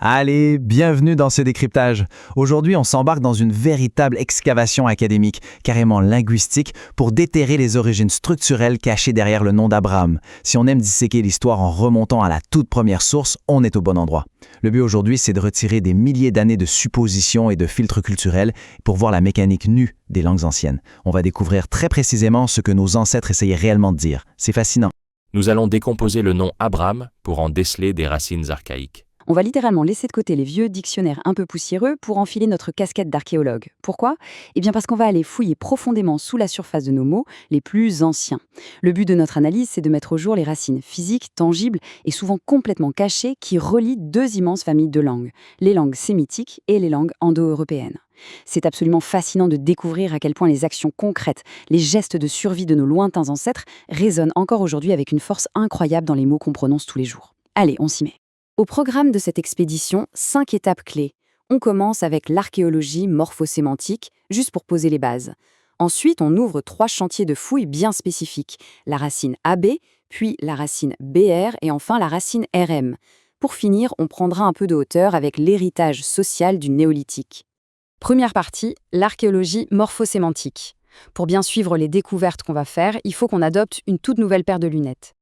Allez, bienvenue dans ce décryptage. Aujourd'hui, on s'embarque dans une véritable excavation académique, carrément linguistique, pour déterrer les origines structurelles cachées derrière le nom d'Abraham. Si on aime disséquer l'histoire en remontant à la toute première source, on est au bon endroit. Le but aujourd'hui, c'est de retirer des milliers d'années de suppositions et de filtres culturels pour voir la mécanique nue des langues anciennes. On va découvrir très précisément ce que nos ancêtres essayaient réellement de dire. C'est fascinant. Nous allons décomposer le nom Abraham pour en déceler des racines archaïques. On va littéralement laisser de côté les vieux dictionnaires un peu poussiéreux pour enfiler notre casquette d'archéologue. Pourquoi ? Eh bien parce qu'on va aller fouiller profondément sous la surface de nos mots les plus anciens. Le but de notre analyse, c'est de mettre au jour les racines physiques, tangibles et souvent complètement cachées qui relient deux immenses familles de langues, les langues sémitiques et les langues indo-européennes. C'est absolument fascinant de découvrir à quel point les actions concrètes, les gestes de survie de nos lointains ancêtres résonnent encore aujourd'hui avec une force incroyable dans les mots qu'on prononce tous les jours. Allez, on s'y met. Au programme de cette expédition, 5 étapes clés. On commence avec l'archéologie morphosémantique, juste pour poser les bases. Ensuite, on ouvre 3 chantiers de fouilles bien spécifiques, la racine AB, puis la racine BR et enfin la racine RM. Pour finir, on prendra un peu de hauteur avec l'héritage social du néolithique. Première partie, l'archéologie morphosémantique. Pour bien suivre les découvertes qu'on va faire, il faut qu'on adopte une toute nouvelle paire de lunettes.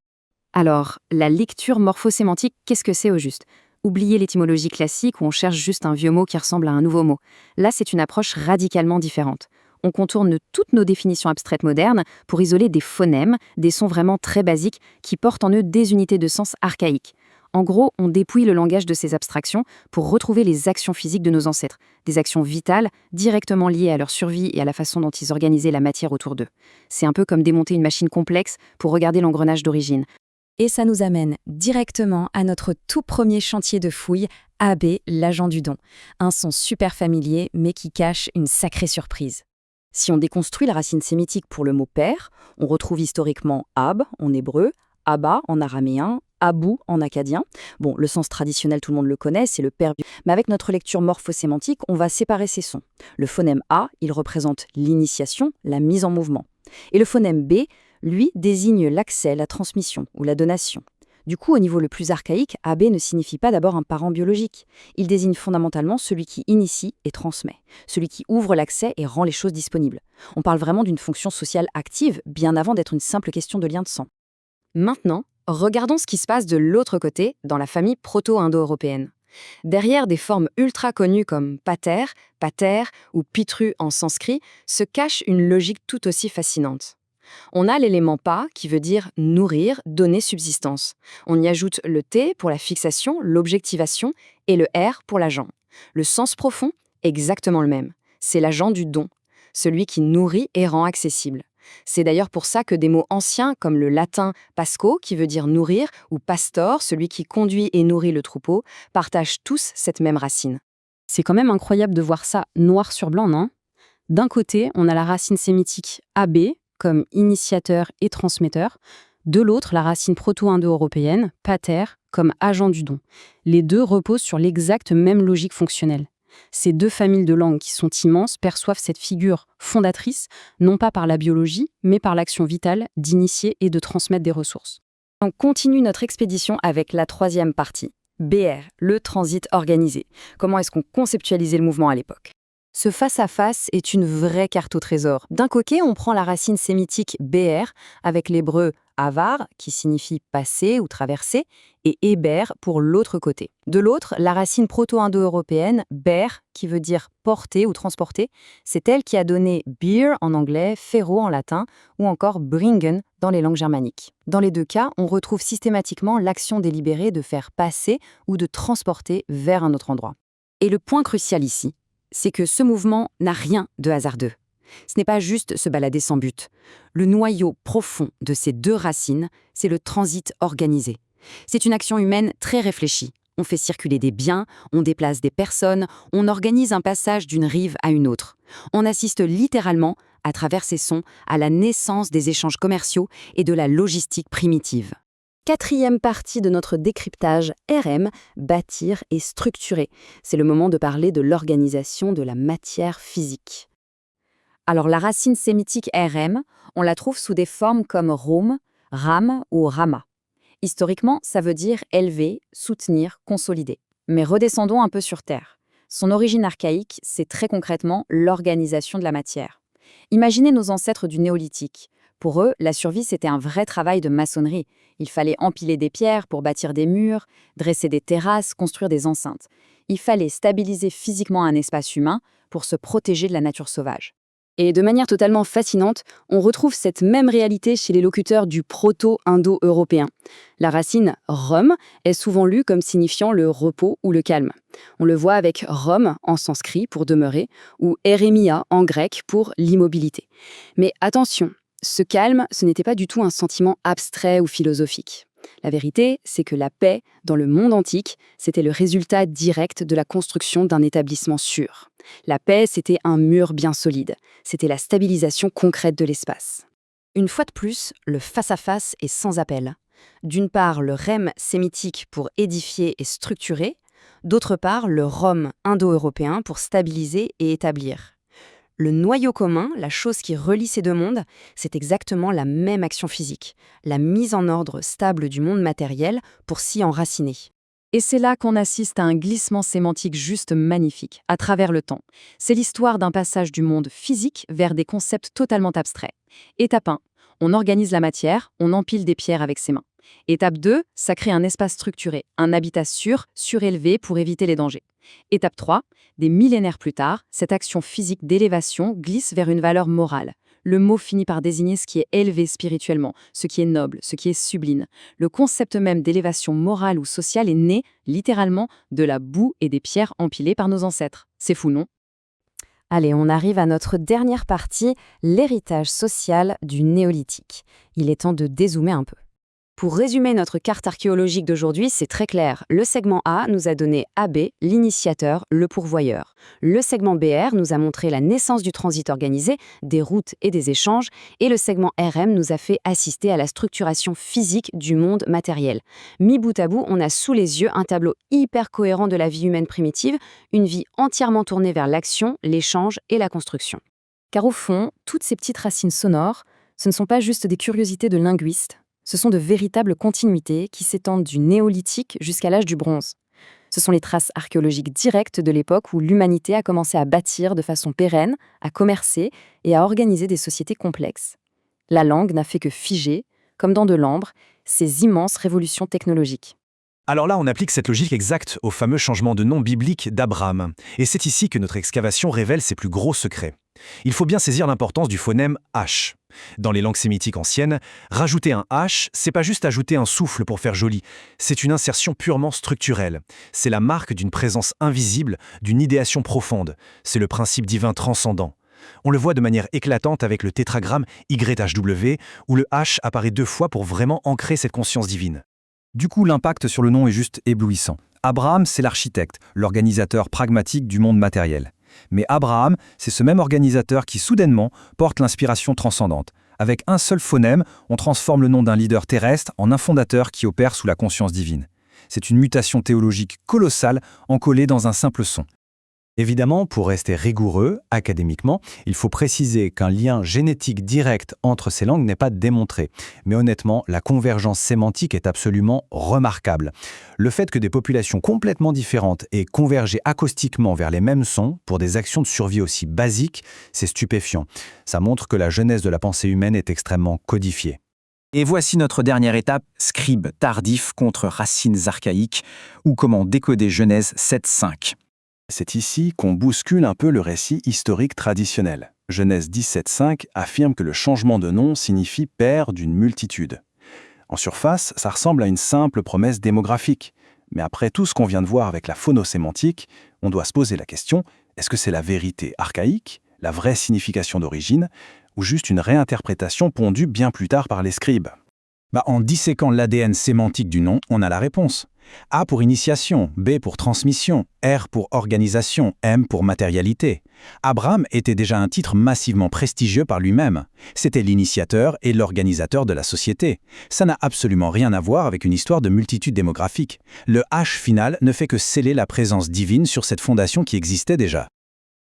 Alors, la lecture morphosémantique, qu'est-ce que c'est au juste ? Oubliez l'étymologie classique où on cherche juste un vieux mot qui ressemble à un nouveau mot. Là, c'est une approche radicalement différente. On contourne toutes nos définitions abstraites modernes pour isoler des phonèmes, des sons vraiment très basiques qui portent en eux des unités de sens archaïques. En gros, on dépouille le langage de ces abstractions pour retrouver les actions physiques de nos ancêtres, des actions vitales directement liées à leur survie et à la façon dont ils organisaient la matière autour d'eux. C'est un peu comme démonter une machine complexe pour regarder l'engrenage d'origine. Et ça nous amène directement à notre tout premier chantier de fouille, AB, l'agent du don. Un son super familier, mais qui cache une sacrée surprise. Si on déconstruit la racine sémitique pour le mot père, on retrouve historiquement Ab en hébreu, Abba en araméen, Abou en acadien. Bon, le sens traditionnel, tout le monde le connaît, c'est le père. Mais avec notre lecture morphosémantique, on va séparer ces sons. Le phonème A, il représente l'initiation, la mise en mouvement. Et le phonème B, lui, désigne l'accès, la transmission ou la donation. Du coup, au niveau le plus archaïque, AB ne signifie pas d'abord un parent biologique. Il désigne fondamentalement celui qui initie et transmet, celui qui ouvre l'accès et rend les choses disponibles. On parle vraiment d'une fonction sociale active, bien avant d'être une simple question de lien de sang. Maintenant, regardons ce qui se passe de l'autre côté, dans la famille proto-indo-européenne. Derrière des formes ultra connues comme pater, pater ou pitru en sanskrit, se cache une logique tout aussi fascinante. On a l'élément pa qui veut dire nourrir, donner subsistance. On y ajoute le t pour la fixation, l'objectivation et le r pour l'agent. Le sens profond, exactement le même. C'est l'agent du don, celui qui nourrit et rend accessible. C'est d'ailleurs pour ça que des mots anciens comme le latin pasco qui veut dire nourrir ou pastor, celui qui conduit et nourrit le troupeau, partagent tous cette même racine. C'est quand même incroyable de voir ça noir sur blanc, non ? D'un côté, on a la racine sémitique AB, comme initiateur et transmetteur, de l'autre, la racine proto-indo-européenne, pater, comme agent du don. Les deux reposent sur l'exacte même logique fonctionnelle. Ces deux familles de langues qui sont immenses perçoivent cette figure fondatrice, non pas par la biologie, mais par l'action vitale d'initier et de transmettre des ressources. On continue notre expédition avec la troisième partie, BR, le transit organisé. Comment est-ce qu'on conceptualisait le mouvement à l'époque ? Ce face-à-face est une vraie carte au trésor. D'un côté, on prend la racine sémitique BR avec l'hébreu avar, qui signifie passer ou traverser, et héber pour l'autre côté. De l'autre, la racine proto-indo-européenne ber, qui veut dire porter ou transporter, c'est elle qui a donné beer en anglais, ferro en latin, ou encore bringen dans les langues germaniques. Dans les deux cas, on retrouve systématiquement l'action délibérée de faire passer ou de transporter vers un autre endroit. Et le point crucial ici, c'est que ce mouvement n'a rien de hasardeux. Ce n'est pas juste se balader sans but. Le noyau profond de ces deux racines, c'est le transit organisé. C'est une action humaine très réfléchie. On fait circuler des biens, on déplace des personnes, on organise un passage d'une rive à une autre. On assiste littéralement, à travers ces sons, à la naissance des échanges commerciaux et de la logistique primitive. Quatrième partie de notre décryptage, RM, bâtir et structurer. C'est le moment de parler de l'organisation de la matière physique. Alors la racine sémitique RM, on la trouve sous des formes comme rum, ram ou rama. Historiquement, ça veut dire élever, soutenir, consolider. Mais redescendons un peu sur Terre. Son origine archaïque, c'est très concrètement l'organisation de la matière. Imaginez nos ancêtres du néolithique. Pour eux, la survie, c'était un vrai travail de maçonnerie. Il fallait empiler des pierres pour bâtir des murs, dresser des terrasses, construire des enceintes. Il fallait stabiliser physiquement un espace humain pour se protéger de la nature sauvage. Et de manière totalement fascinante, on retrouve cette même réalité chez les locuteurs du proto-indo-européen. La racine « rom » est souvent lue comme signifiant le repos ou le calme. On le voit avec « rom » en sanskrit pour demeurer ou « eremia » en grec pour l'immobilité. Mais attention, ce calme, ce n'était pas du tout un sentiment abstrait ou philosophique. La vérité, c'est que la paix, dans le monde antique, c'était le résultat direct de la construction d'un établissement sûr. La paix, c'était un mur bien solide. C'était la stabilisation concrète de l'espace. Une fois de plus, le face-à-face est sans appel. D'une part, le rem sémitique pour édifier et structurer, d'autre part, le rom indo-européen pour stabiliser et établir. Le noyau commun, la chose qui relie ces deux mondes, c'est exactement la même action physique, la mise en ordre stable du monde matériel pour s'y enraciner. Et c'est là qu'on assiste à un glissement sémantique juste magnifique, à travers le temps. C'est l'histoire d'un passage du monde physique vers des concepts totalement abstraits. Étape 1, on organise la matière, on empile des pierres avec ses mains. Étape 2, ça crée un espace structuré, un habitat sûr, surélevé pour éviter les dangers. Étape 3, des millénaires plus tard, cette action physique d'élévation glisse vers une valeur morale. Le mot finit par désigner ce qui est élevé spirituellement, ce qui est noble, ce qui est sublime. Le concept même d'élévation morale ou sociale est né, littéralement, de la boue et des pierres empilées par nos ancêtres. C'est fou, non ? Allez, on arrive à notre dernière partie, l'héritage social du néolithique. Il est temps de dézoomer un peu. Pour résumer notre carte archéologique d'aujourd'hui, c'est très clair. Le segment A nous a donné AB, l'initiateur, le pourvoyeur. Le segment BR nous a montré la naissance du transit organisé, des routes et des échanges. Et le segment RM nous a fait assister à la structuration physique du monde matériel. Mis bout à bout, on a sous les yeux un tableau hyper cohérent de la vie humaine primitive, une vie entièrement tournée vers l'action, l'échange et la construction. Car au fond, toutes ces petites racines sonores, ce ne sont pas juste des curiosités de linguistes. Ce sont de véritables continuités qui s'étendent du néolithique jusqu'à l'âge du bronze. Ce sont les traces archéologiques directes de l'époque où l'humanité a commencé à bâtir de façon pérenne, à commercer et à organiser des sociétés complexes. La langue n'a fait que figer, comme dans de l'ambre, ces immenses révolutions technologiques. Alors là, on applique cette logique exacte au fameux changement de nom biblique d'Abraham. Et c'est ici que notre excavation révèle ses plus gros secrets. Il faut bien saisir l'importance du phonème H. Dans les langues sémitiques anciennes, rajouter un H, c'est pas juste ajouter un souffle pour faire joli, c'est une insertion purement structurelle. C'est la marque d'une présence invisible, d'une idéation profonde. C'est le principe divin transcendant. On le voit de manière éclatante avec le tétragramme YHW, où le H apparaît 2 fois pour vraiment ancrer cette conscience divine. Du coup, l'impact sur le nom est juste éblouissant. Abraham, c'est l'architecte, l'organisateur pragmatique du monde matériel. Mais Abraham, c'est ce même organisateur qui, soudainement, porte l'inspiration transcendante. Avec un seul phonème, on transforme le nom d'un leader terrestre en un fondateur qui opère sous la conscience divine. C'est une mutation théologique colossale encollée dans un simple son. Évidemment, pour rester rigoureux, académiquement, il faut préciser qu'un lien génétique direct entre ces langues n'est pas démontré. Mais honnêtement, la convergence sémantique est absolument remarquable. Le fait que des populations complètement différentes aient convergé acoustiquement vers les mêmes sons pour des actions de survie aussi basiques, c'est stupéfiant. Ça montre que la genèse de la pensée humaine est extrêmement codifiée. Et voici notre dernière étape, scribe tardif contre racines archaïques, ou comment décoder Genèse 7.5. C'est ici qu'on bouscule un peu le récit historique traditionnel. Genèse 17.5 affirme que le changement de nom signifie père d'une multitude. En surface, ça ressemble à une simple promesse démographique. Mais après tout ce qu'on vient de voir avec la phonosémantique, on doit se poser la question, est-ce que c'est la vérité archaïque, la vraie signification d'origine, ou juste une réinterprétation pondue bien plus tard par les scribes ? En disséquant l'ADN sémantique du nom, on a la réponse. A pour initiation, B pour transmission, R pour organisation, M pour matérialité. Abraham était déjà un titre massivement prestigieux par lui-même. C'était l'initiateur et l'organisateur de la société. Ça n'a absolument rien à voir avec une histoire de multitude démographique. Le H final ne fait que sceller la présence divine sur cette fondation qui existait déjà.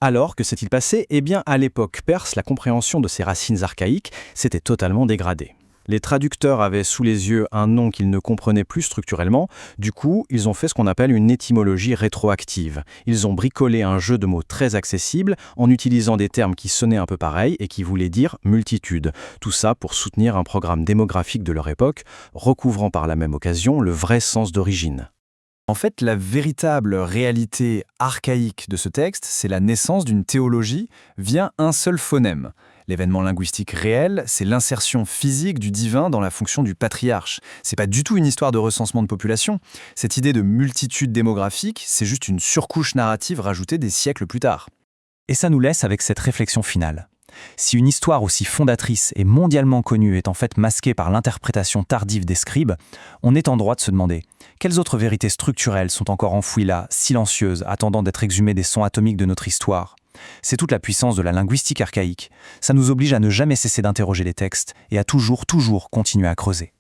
Alors, que s'est-il passé ? À l'époque perse, la compréhension de ces racines archaïques s'était totalement dégradée. Les traducteurs avaient sous les yeux un nom qu'ils ne comprenaient plus structurellement. Du coup, ils ont fait ce qu'on appelle une étymologie rétroactive. Ils ont bricolé un jeu de mots très accessible en utilisant des termes qui sonnaient un peu pareils et qui voulaient dire multitude. Tout ça pour soutenir un programme démographique de leur époque, recouvrant par la même occasion le vrai sens d'origine. En fait, la véritable réalité archaïque de ce texte, c'est la naissance d'une théologie via un seul phonème. L'événement linguistique réel, c'est l'insertion physique du divin dans la fonction du patriarche. C'est pas du tout une histoire de recensement de population. Cette idée de multitude démographique, c'est juste une surcouche narrative rajoutée des siècles plus tard. Et ça nous laisse avec cette réflexion finale. Si une histoire aussi fondatrice et mondialement connue est en fait masquée par l'interprétation tardive des scribes, on est en droit de se demander quelles autres vérités structurelles sont encore enfouies là, silencieuses, attendant d'être exhumées des sons atomiques de notre histoire. C'est toute la puissance de la linguistique archaïque. Ça nous oblige à ne jamais cesser d'interroger les textes et à toujours continuer à creuser.